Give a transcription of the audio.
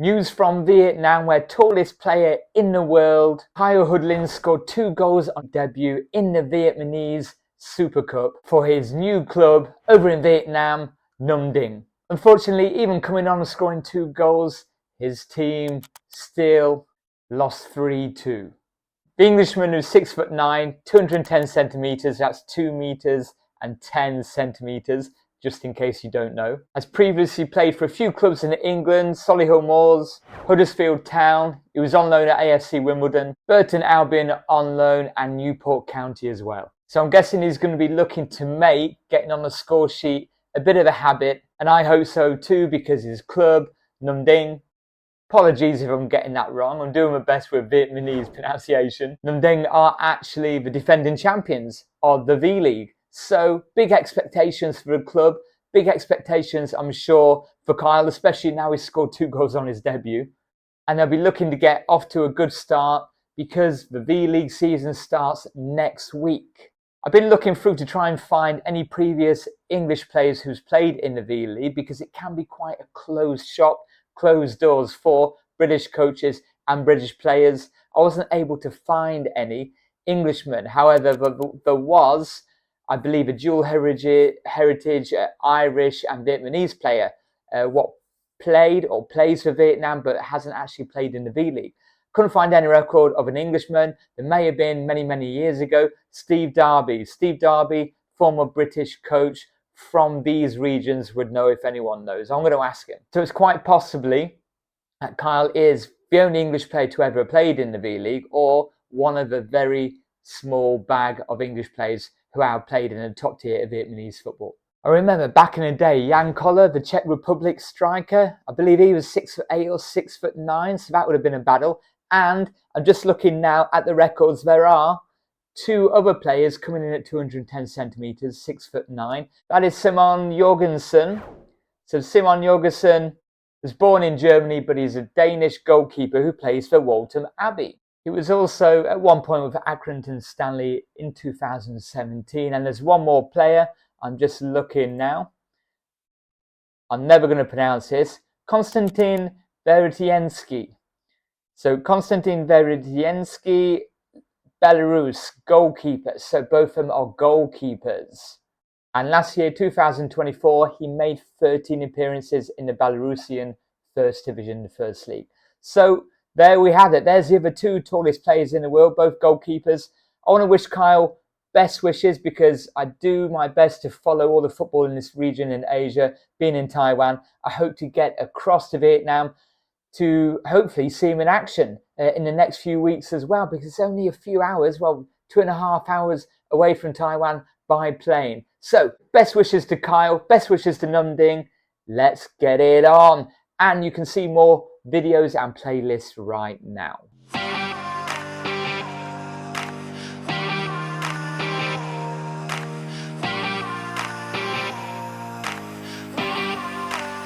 News from Vietnam, where tallest player in the world, Kyle Hudlin, scored 2 goals on debut in the Vietnamese Super Cup for his new club over in Vietnam, Nam Dinh. Unfortunately, even coming on and scoring 2 goals, his team still lost 3-2. The Englishman, who's 6'9", 210 centimetres, that's 2 metres and 10 centimetres, just in case you don't know, has previously played for a few clubs in England: Solihull Moors, Huddersfield Town. He was on loan at AFC Wimbledon, Burton Albion on loan, and Newport County as well. So I'm guessing he's going to be looking to make getting on the score sheet a bit of a habit, and I hope so too, because his club, Nam Dinh, apologies if I'm getting that wrong, I'm doing my best with Vietnamese pronunciation, Nam Dinh are actually the defending champions of the V-League. So big expectations for the club, big expectations I'm sure for Kyle, especially now he's scored 2 goals on his debut. And they'll be looking to get off to a good start because the V-League season starts next week. I've been looking through to try and find any previous English players who's played in the V-League, because it can be quite a closed shop, closed doors for British coaches and British players. I wasn't able to find any Englishmen. However, there was, I believe, a dual heritage Irish and Vietnamese player what played or plays for Vietnam but hasn't actually played in the V-League. Couldn't find any record of an Englishman. There may have been many years ago. Steve Darby, former British coach from these regions, would know if anyone knows. I'm going to ask him. So it's quite possibly that Kyle is the only English player to ever played in the V-League, or one of a very small bag of English players who have played in the top tier of Vietnamese football. I remember back in the day, Jan Koller, the Czech Republic striker, I believe he was 6'8" or 6'9", so that would have been a battle. And I'm just looking now at the records. There are 2 other players coming in at 210 centimetres, 6'9". That is Simon Jorgensen. So Simon Jorgensen was born in Germany, but he's a Danish goalkeeper who plays for Waltham Abbey. He was also at one point with Accrington Stanley in 2017. And there's one more player. I'm just looking now. I'm never going to pronounce this. Konstantin Veretiensky. So Konstantin Veretiensky, Belarus, goalkeeper. So both of them are goalkeepers. And last year, 2024, he made 13 appearances in the Belarusian First Division, the First League. So there we have it. There's the other 2 tallest players in the world, both goalkeepers. I want to wish Kyle best wishes, because I do my best to follow all the football in this region in Asia. Being in Taiwan, I hope to get across to Vietnam to hopefully see him in action in the next few weeks as well, because it's only a few hours, well, 2.5 hours away from Taiwan by plane. So best wishes to Kyle, best wishes to Nam Dinh. Let's get it on. And you can see more videos and playlists right now.